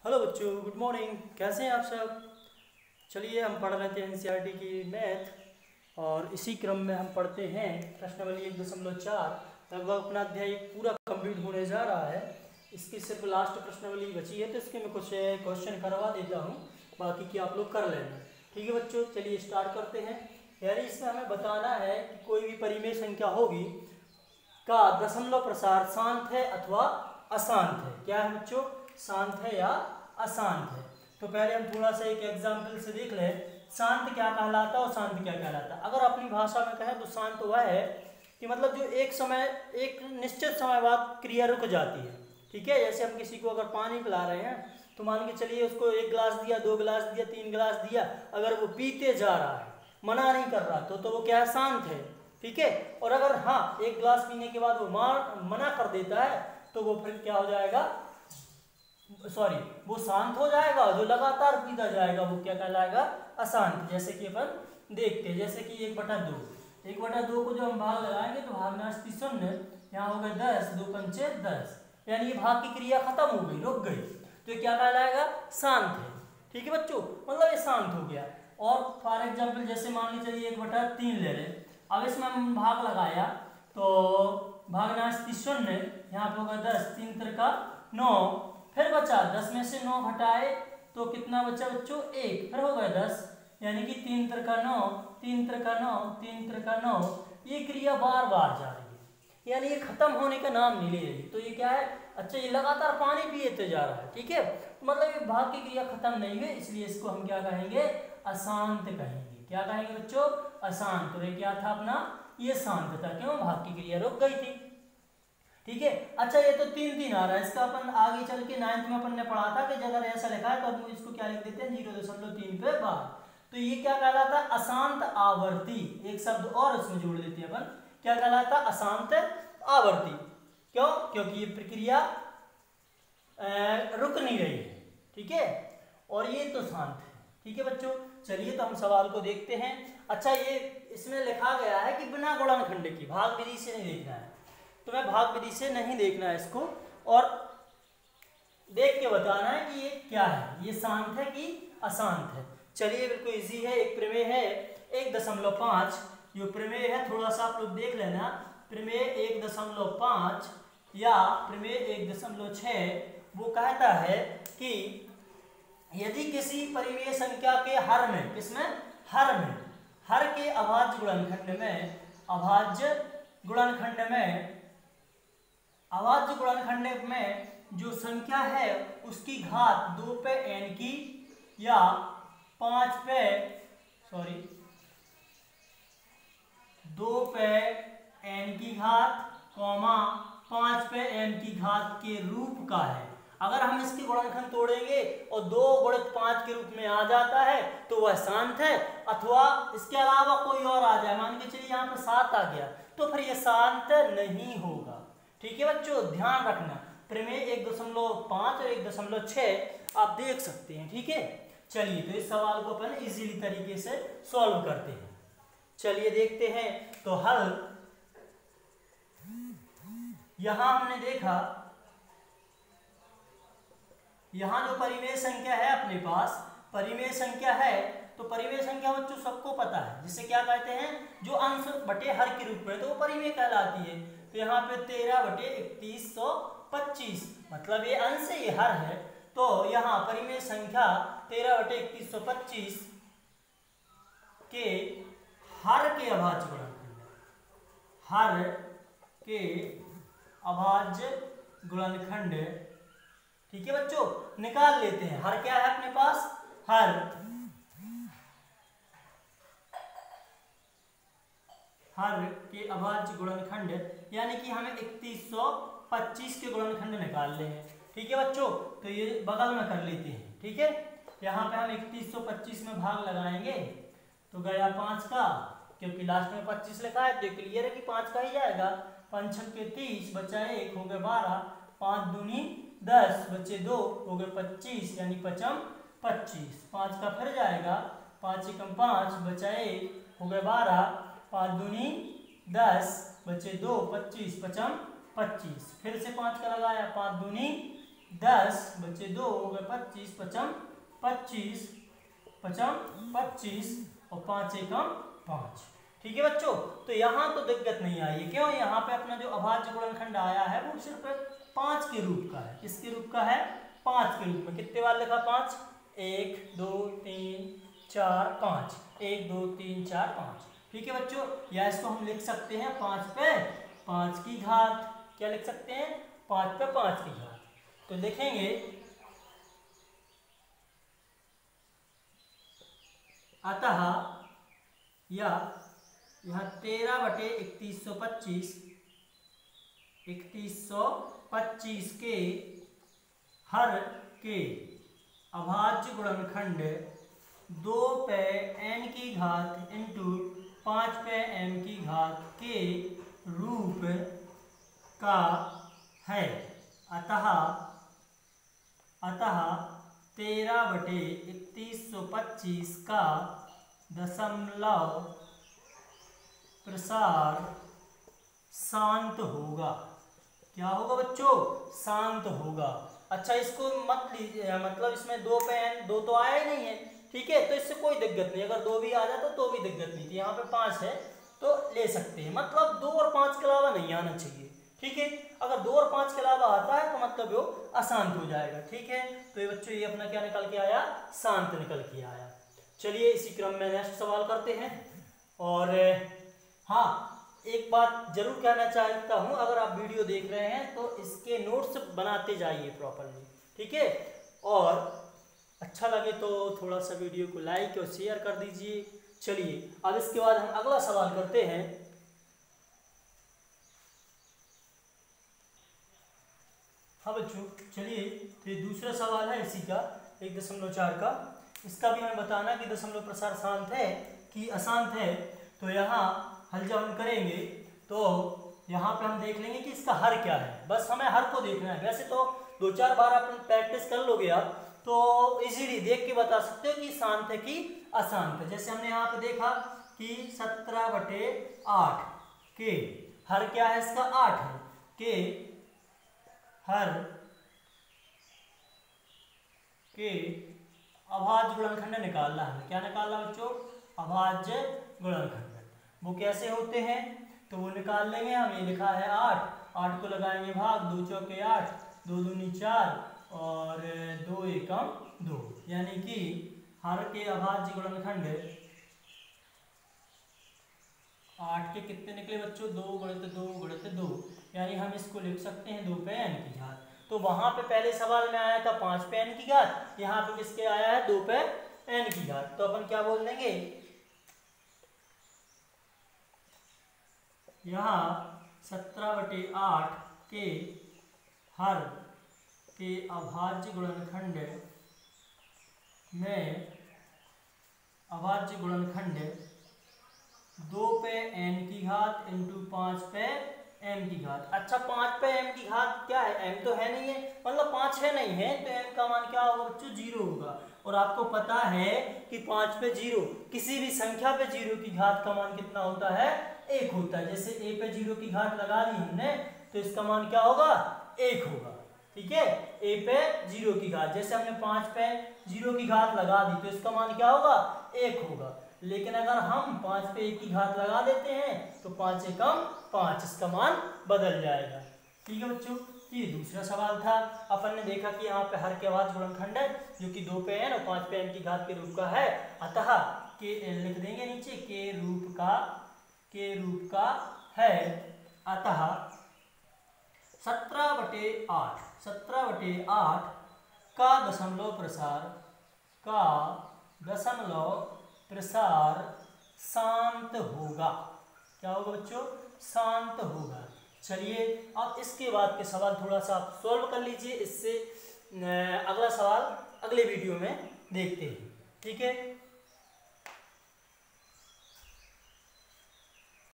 Hello बच्चों, good morning. कैसे हैं आप सब? चलिए, हम पढ़ रहे थे एनसीईआरटी की मैथ और इसी क्रम में हम पढ़ते हैं प्रश्नावली 1.4। लगभग अपना अध्याय पूरा कंप्लीट होने जा रहा है। इसकी सिर्फ लास्ट प्रश्नावली बची है, तो इसके मैं कुछ क्वेश्चन करवा देता हूँ, बाकी की आप लोग कर लेना। ठीक है बच्चों, चलिए स्टार्ट करते हैं। यानी इसमें हमें बताना है कि कोई भी परिमेय संख्या होगी का दशमलव प्रसार शांत है अथवा अशांत है। क्या है बच्चों? शांत है या अशांत है। तो पहले हम थोड़ा सा एक एग्जाम्पल से देख लें, शांत क्या कहलाता है और शांत क्या कहलाता है। अगर अपनी भाषा में कहें तो शांत वह है कि मतलब जो एक निश्चित समय बाद क्रिया रुक जाती है। ठीक है, जैसे हम किसी को अगर पानी पिला रहे हैं तो मान के चलिए उसको 1 गिलास दिया, 2 गिलास दिया, 3 गिलास दिया, अगर वो पीते जा रहा है, मना नहीं कर रहा, तो वो क्या है? शांत है। ठीक है, और अगर हाँ 1 गिलास पीने के बाद वो मना कर देता है तो वो फिर क्या हो जाएगा? वो शांत हो जाएगा। जो लगातार पीता जाएगा वो क्या कहलाएगा? अशांत। जैसे कि अपन देखते हैं, जैसे कि 1/2 को जो हम भाग लगाएंगे तो भागनाश 0, यहाँ हो गए 10, 2 पंचे 10, यानी ये भाग की क्रिया खत्म हो गई, रुक गई, तो क्या कहलाएगा? शांत है। ठीक है बच्चों, मतलब ये शांत हो गया। और फॉर एग्जाम्पल जैसे मान लीजिए 1/3 ले रहे, अब इसमें हम भाग लगाया तो भागनाश 0, यहाँ पे होगा 10, 3 3 का 9, फिर बचा 10 में से 9 घटाए तो कितना बचा बच्चों? 1, फिर हो गया 10, यानी कि 3 3 का 9, 3 3 का 9, 3 3 का 9। ये क्रिया बार बार जा रही है, यानी ये खत्म होने का नाम नहीं ले रही। तो ये क्या है? अच्छा, ये लगातार पानी पिए जा रहा है। ठीक है, मतलब ये भाग की क्रिया खत्म नहीं हुई, इसलिए इसको हम क्या कहेंगे? अशांत कहेंगे। क्या कहेंगे बच्चों? अशांत। तो ये क्या था अपना? ये शांत था। क्यों? भाग की क्रिया रुक गई थी। ठीक है, अच्छा ये तो 3 3 आ रहा है, इसका अपन आगे चल के 9th में अपन ने पढ़ा था कि अगर ऐसा लिखा है तो हम इसको क्या लिख देते हैं? 0.3 पे बार। तो ये क्या कहलाता है? अशांत आवर्ती। एक शब्द और उसमें जोड़ देते हैं अपन, क्या कहलाता? अशांत आवर्ती। क्यों? क्योंकि ये प्रक्रिया रुक नहीं रही है। ठीक है, और ये तो शांत है। ठीक है बच्चों, चलिए तो हम सवाल को देखते हैं। अच्छा, ये इसमें लिखा गया है कि बिना गुणनखंड की, भाग विधि से नहीं देखना है, तो मैं भाग विधि से नहीं देखना है इसको, और देख के बताना है कि ये क्या है, ये शांत है कि अशांत है। चलिए, बिल्कुल इजी है। एक प्रमेय है 1.5, जो प्रमेय है थोड़ा सा आप लोग देख लेना। प्रमेय 1.5 या प्रमेय 1.6 वो कहता है कि यदि किसी परिमेय संख्या के हर में, किसमें? हर में, हर के अभाज्य गुणनखंड में, अभाज्य गुणनखंड में जो संख्या है उसकी घात 2 पे n की या 5 पे 2 पे n की घात, 5 पे n की घात के रूप का है। अगर हम इसके गुणनखंड तोड़ेंगे और 2 × 5 के रूप में आ जाता है तो वह शांत है, अथवा इसके अलावा कोई और आ जाए, मान के चलिए यहाँ पर 7 आ गया, तो फिर यह शांत नहीं होगा। ठीक है बच्चों, ध्यान रखना। प्रमेय 1.5 और 1.6 आप देख सकते हैं। ठीक है, चलिए तो इस सवाल को अपन इजीली तरीके से सॉल्व करते हैं। चलिए देखते हैं। तो हल यहां हमने देखा, यहां जो परिमेय संख्या है अपने पास, परिमेय संख्या है, तो परिमेय संख्या बच्चों सबको पता है, जिसे क्या कहते हैं? जो अंश बटे हर के रूप में, तो वो परिमेय कहलाती है। तो यहाँ पे 13/3125, मतलब ये अंश है, ये हर है, तो यहाँ परिमेय संख्या 13/3125 के हर के अभाज्य गुणनखंड, हर के अभाज्य गुणनखंड। ठीक है बच्चों, निकाल लेते हैं। हर क्या है अपने पास? हर के अभाज्य गुणनखंड, यानी कि हमें 3125 के गुणनखंड निकालने हैं। ठीक है बच्चों, तो ये बगल में कर लेते हैं। ठीक है, यहाँ पे हम 3125 में भाग लगाएंगे तो गया 5 का, क्योंकि लास्ट में 25 लिखा है तो क्लियर है कि 5 का ही जाएगा। 5 छक्के 30, बचा 1, हो गए 12, 5 दूनी 10, बचे 2, हो गए 25, यानी 5 25। 5 का फिर जाएगा, 5 एकम 5, बचा 1, हो गए 12, 5 दूनी 10, बचे 2, 25, 5 25। फिर से 5 का लगाया, 5 दूनी 10 बचे 2 हो गए 25, पचम 25, पचम 25 और 5 एकम 5। ठीक है बच्चों, तो यहाँ तो दिक्कत नहीं आई है। क्यों? यहाँ पे अपना जो अभाज्य गुणनखंड आया है वो सिर्फ 5 के रूप का है। किसके रूप का है? 5 के रूप में। कितने बार लिखा 5? 1 2 3 4 5, 1 2 3 4 5। ठीक है बच्चों, या इसको हम लिख सकते हैं 5 पे 5 की घात। क्या लिख सकते हैं? 5 पे 5 की घात। तो लिखेंगे अतः या यहाँ 13/3125 के हर के अभाज्य गुणनखंड 2 पे n की घात इंटू 5 पे m की घात के रूप का है। अतः 13/3125 का दशमलव प्रसार शांत होगा। क्या होगा बच्चों? शांत होगा। अच्छा, इसको मत लीजिए, मतलब इसमें 2 पे n 2 तो आया ही नहीं है। ठीक है, तो इससे कोई दिक्कत नहीं। अगर 2 भी आ जाता तो भी दिक्कत नहीं थी। यहाँ पे 5 है तो ले सकते हैं। मतलब 2 और 5 के अलावा नहीं आना चाहिए। ठीक है, अगर 2 और 5 के अलावा आता है तो मतलब वो अशांत हो जाएगा। ठीक है, तो ये बच्चों ये अपना क्या निकल के आया? शांत निकल के आया। चलिए इसी क्रम में नेक्स्ट सवाल करते हैं। और हाँ, एक बात जरूर कहना चाहता हूँ, अगर आप वीडियो देख रहे हैं तो इसके नोट्स बनाते जाइए प्रॉपरली। ठीक है, और अच्छा लगे तो थोड़ा सा वीडियो को लाइक और शेयर कर दीजिए। चलिए अब इसके बाद हम अगला सवाल करते हैं। हाँ बच्चों, चलिए तो ये दूसरा सवाल है इसी का 1.4 का। इसका भी हमें बताना कि दशमलव प्रसार शांत है कि अशांत है। तो यहाँ हल जब हम करेंगे तो यहाँ पे हम देख लेंगे कि इसका हर क्या है। बस हमें हर को देखना है। वैसे तो 2-4 बार आप प्रैक्टिस कर लोगे आप तो इजीली देख के बता सकते हो कि शांत है कि अशांत है। जैसे हमने यहाँ पे देखा कि 17/8 के हर क्या है? इसका 8 है। के हर के अभाज्य गुणनखंड निकालना है। क्या निकालना बच्चों? अभाज्य गुणनखंड। वो कैसे होते हैं तो वो निकाल लेंगे हम। ये लिखा है 8 को लगाएंगे भाग, 2 चौके 8, 2 दूनी 4 और 2 एकम 2। यानी कि हर के अभाज्य गुणनखंड 8 के कितने निकले बच्चों? 2 × 2 × 2। यानी हम इसको लिख सकते हैं 2 पे n की घात। तो वहां पे पहले सवाल में आया था 5 पे n की घात, यहाँ पे किसके आया है? 2 पे n की घात। तो अपन क्या बोल देंगे? यहाँ 17/8 के हर के अभाज्य गुणनखंड में अभाज्य गुणनखंड 2 पे n की घात इंटू 5 पे m की घात। अच्छा, 5 पे m की घात क्या है? m तो है नहीं है, मतलब 5 है नहीं है, तो m का मान क्या होगा बच्चों? 0 होगा। और आपको पता है कि 5 पे 0, किसी भी संख्या पे 0 की घात का मान कितना होता है? 1 होता है। जैसे a पे 0 की घात लगा दी हमने तो इसका मान क्या होगा? 1 होगा। ठीक है, a पे 0 की घात, जैसे हमने 5 पे 0 की घात लगा दी तो इसका मान क्या होगा? 1 होगा। लेकिन अगर हम 5 पे 1 की घात लगा देते हैं तो 5 एकम 5, इसका मान बदल जाएगा। ठीक है बच्चों, ये दूसरा सवाल था। अपन ने देखा कि यहाँ पे हर के अभाज्य गुणनखंड है जो कि 2 पे n और 5 पे n की घात के रूप का है। अतः के लिख देंगे नीचे, के रूप का है। अतः 17/8 का दशमलव प्रसार शांत होगा। क्या होगा बच्चों? शांत होगा। चलिए अब इसके बाद के सवाल थोड़ा सा आप सॉल्व कर लीजिए। इससे अगला सवाल अगले वीडियो में देखते हैं। ठीक है,